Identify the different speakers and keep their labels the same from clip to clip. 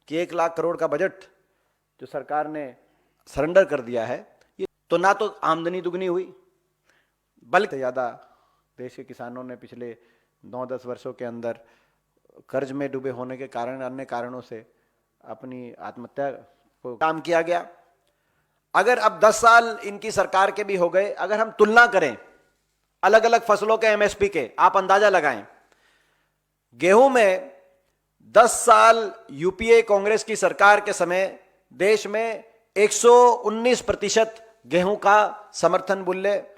Speaker 1: कि 1 लाख करोड़ का बजट जो सरकार ने सरेंडर कर दिया है, ये तो ना तो आमदनी दुगनी हुई, बल्कि ज़्यादा देश के किसानों ने पिछले 9-10 वर्षों के अंदर कर्ज में डूबे होने के कारण, अन्य कारणों से अपनी आत्महत्या को काम किया गया। अगर अब 10 साल इनकी सरकार के भी हो गए, अगर हम तुलना करें अलग अलग फसलों के एमएसपी के, आप अंदाजा लगाएं, गेहूं में 10 साल यूपीए कांग्रेस की सरकार के समय देश में 119% गेहूं का समर्थन मूल्य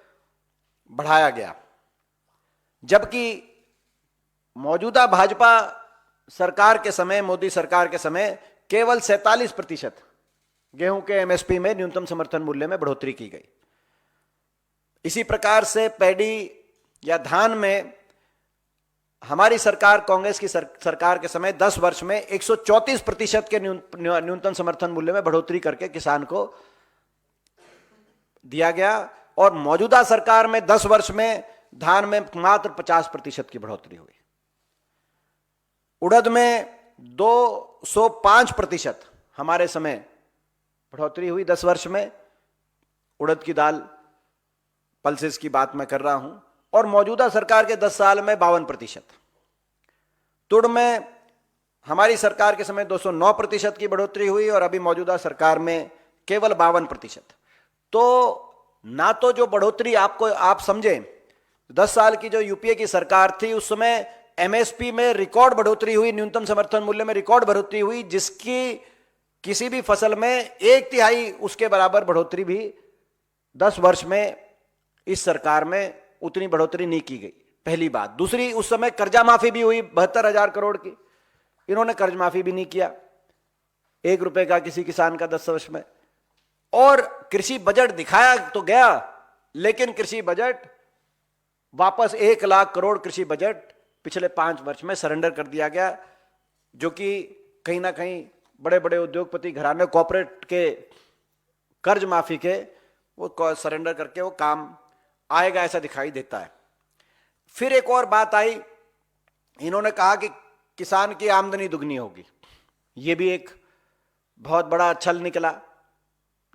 Speaker 1: बढ़ाया गया, जबकि मौजूदा भाजपा सरकार के समय, मोदी सरकार के समय केवल 47% गेहूं के एमएसपी में, न्यूनतम समर्थन मूल्य में बढ़ोतरी की गई। इसी प्रकार से पैडी या धान में हमारी सरकार, कांग्रेस की सरकार के समय 10 वर्ष में 134% के न्यूनतम समर्थन मूल्य में बढ़ोतरी करके किसान को दिया गया, और मौजूदा सरकार में 10 वर्ष में धान में मात्र 50% की बढ़ोतरी हुई। उड़द में 205% हमारे समय बढ़ोतरी हुई 10 वर्ष में। उड़द की दाल, पल्सेस की बात मैं कर रहा हूं, और मौजूदा सरकार के 10 साल में 52%। तुड़ में हमारी सरकार के समय 209% की बढ़ोतरी हुई, और अभी मौजूदा सरकार में केवल 52%। तो ना तो जो बढ़ोतरी आप समझें, 10 साल की जो यूपीए की सरकार थी उस समय एमएसपी में रिकॉर्ड बढ़ोतरी हुई, न्यूनतम समर्थन मूल्य में रिकॉर्ड बढ़ोतरी हुई, जिसकी किसी भी फसल में 1/3 उसके बराबर बढ़ोतरी भी 10 वर्ष में इस सरकार में उतनी बढ़ोतरी नहीं की गई। पहली बात। दूसरी, उस समय कर्जा माफी भी हुई 72,000 करोड़ की, इन्होंने कर्ज माफी भी नहीं किया 1 रुपए का किसी किसान का 10 वर्ष में। और कृषि बजट दिखाया तो गया, लेकिन कृषि बजट वापस 1 लाख करोड़ कृषि बजट पिछले 5 वर्ष में सरेंडर कर दिया गया, जो कि कहीं ना कहीं बड़े बड़े उद्योगपति घराने, कॉर्पोरेट के कर्ज माफी के वो सरेंडर करके वो काम आएगा ऐसा दिखाई देता है। फिर एक और बात आई, इन्होंने कहा कि किसान की आमदनी दुगनी होगी। ये भी एक बहुत बड़ा छल निकला,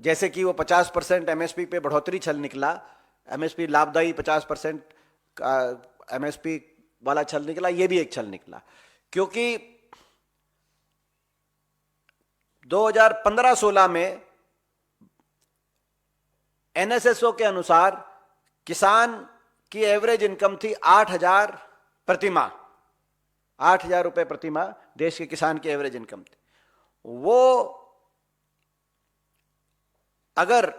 Speaker 1: जैसे कि वो 50% एमएसपी पे बढ़ोतरी छल निकला, एमएसपी लाभदायी 50% एमएसपी वाला छल निकला, ये भी एक छल निकला, क्योंकि 2015-16 में एनएसएसओ के अनुसार किसान की एवरेज इनकम थी 8,000 प्रति माह, 8,000 रुपए प्रति माह देश के किसान की एवरेज इनकम थी। वो अगर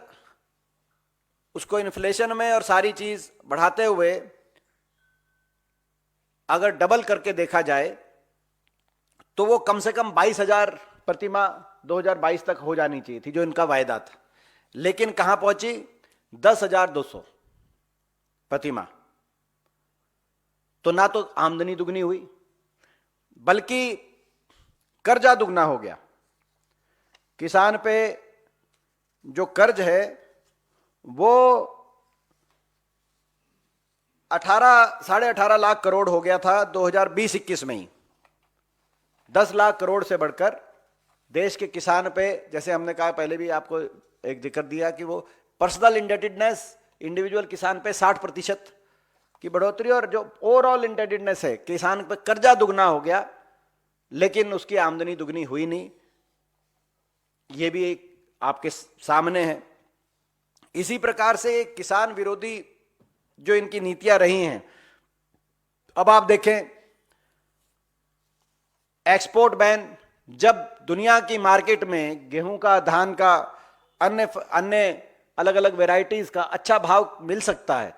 Speaker 1: उसको इन्फ्लेशन में और सारी चीज बढ़ाते हुए अगर डबल करके देखा जाए तो वो कम से कम 22,000 प्रति माह 2022 तक हो जानी चाहिए थी, जो इनका वायदा था। लेकिन कहां पहुंची? 10,200 प्रति माह। तो ना तो आमदनी दुगनी हुई, बल्कि कर्जा दुगना हो गया। किसान पे जो कर्ज है वो 18-18.5 लाख करोड़ हो गया था 2020-21 में ही। 10 लाख करोड़ से बढ़कर देश के किसान पे, जैसे हमने कहा पहले भी आपको एक जिक्र दिया कि वो पर्सनल इंडेटेडनेस, इंडिविजुअल किसान पे 60% की बढ़ोतरी, और जो ओवरऑल इंडेटेडनेस है किसान पे कर्जा दुगना हो गया, लेकिन उसकी आमदनी दुगनी हुई नहीं। ये भी एक आपके सामने है। इसी प्रकार से किसान विरोधी जो इनकी नीतियां रही हैं, अब आप देखें एक्सपोर्ट बैन, जब दुनिया की मार्केट में गेहूं का, धान का, अन्य अलग अलग वैरायटीज का अच्छा भाव मिल सकता है।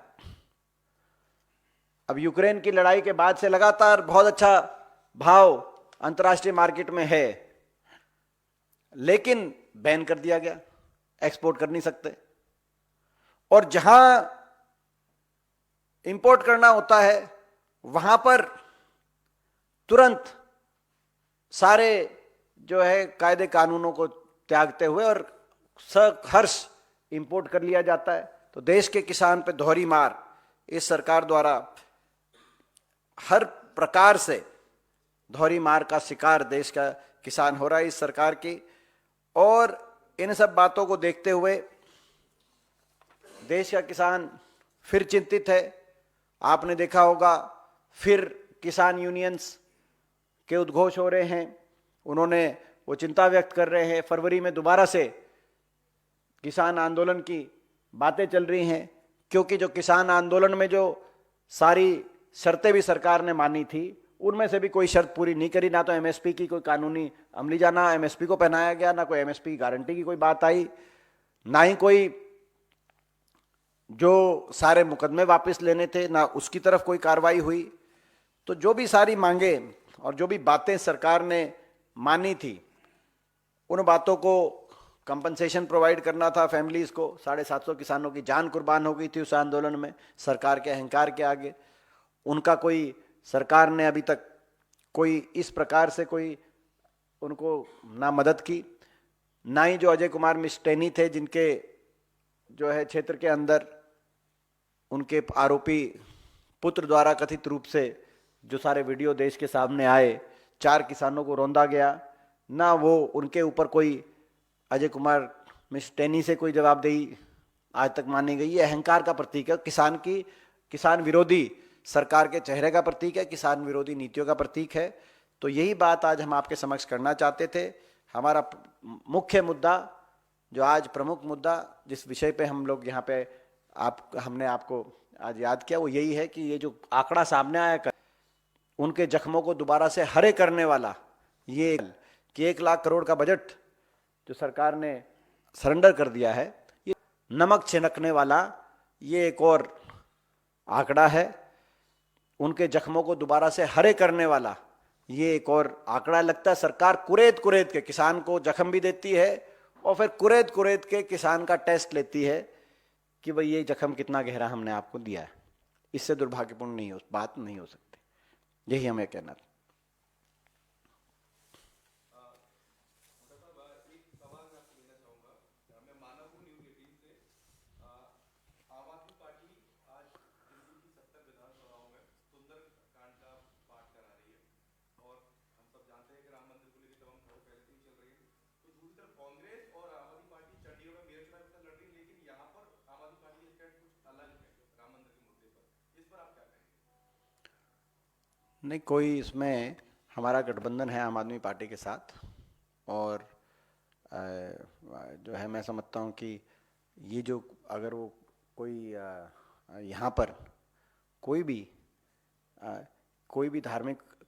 Speaker 1: अब यूक्रेन की लड़ाई के बाद से लगातार बहुत अच्छा भाव अंतर्राष्ट्रीय मार्केट में है, लेकिन बैन कर दिया गया, एक्सपोर्ट कर नहीं सकते। और जहां इंपोर्ट करना होता है वहां पर तुरंत सारे जो है कायदे कानूनों को त्यागते हुए और सहर्ष इंपोर्ट कर लिया जाता है। तो देश के किसान पे दोहरी मार इस सरकार द्वारा हर प्रकार से दोहरी मार का शिकार देश का किसान हो रहा है इस सरकार की। और इन सब बातों को देखते हुए देश का किसान फिर चिंतित है। आपने देखा होगा फिर किसान यूनियंस के उद्घोष हो रहे हैं, उन्होंने वो चिंता व्यक्त कर रहे हैं। फरवरी में दोबारा से किसान आंदोलन की बातें चल रही हैं, क्योंकि जो किसान आंदोलन में जो सारी शर्तें भी सरकार ने मानी थी, उनमें से भी कोई शर्त पूरी नहीं करी। ना तो एमएसपी की कोई कानूनी अमलीजामा ना एमएसपी को पहनाया गया, ना कोई एमएसपी की गारंटी की कोई बात आई, ना ही कोई जो सारे मुकदमे वापस लेने थे ना उसकी तरफ कोई कार्रवाई हुई। तो जो भी सारी मांगे और जो भी बातें सरकार ने मानी थी, उन बातों को कंपनसेशन प्रोवाइड करना था फैमिलीज को। 750 किसानों की जान कुर्बान हो गई थी उस आंदोलन में सरकार के अहंकार के आगे। उनका कोई सरकार ने अभी तक कोई इस प्रकार से कोई उनको ना मदद की, ना ही जो अजय कुमार मिस्टेनी थे, जिनके जो है क्षेत्र के अंदर उनके आरोपी पुत्र द्वारा कथित रूप से जो सारे वीडियो देश के सामने आए, 4 किसानों को रौंदा गया, ना वो उनके ऊपर कोई अजय कुमार मिस्टेनी से कोई जवाबदेही आज तक मानी गई। ये अहंकार का प्रतीक है, किसान विरोधी सरकार के चेहरे का प्रतीक है, किसान विरोधी नीतियों का प्रतीक है। तो यही बात आज हम आपके समक्ष करना चाहते थे। हमारा मुख्य मुद्दा, जो आज प्रमुख मुद्दा जिस विषय पे हम लोग यहाँ पे हमने आपको आज याद किया, वो यही है कि ये जो आंकड़ा सामने आया उनके जख्मों को दोबारा से हरे करने वाला, ये कि 1 लाख करोड़ का बजट जो सरकार ने सरेंडर कर दिया है, ये नमक छिड़कने वाला ये एक और आंकड़ा है। उनके जख्मों को दोबारा से हरे करने वाला ये एक और आंकड़ा। लगता है सरकार कुरेद कुरेद के किसान को जख्म भी देती है और फिर कुरेद कुरेद के किसान का टेस्ट लेती है कि भाई ये जख्म कितना गहरा हमने आपको दिया है। इससे दुर्भाग्यपूर्ण बात नहीं हो सकती। यही हमें कहना था। नहीं, कोई इसमें हमारा गठबंधन है आम आदमी पार्टी के साथ, और जो है मैं समझता हूँ कि ये जो अगर वो कोई यहाँ पर कोई भी धार्मिक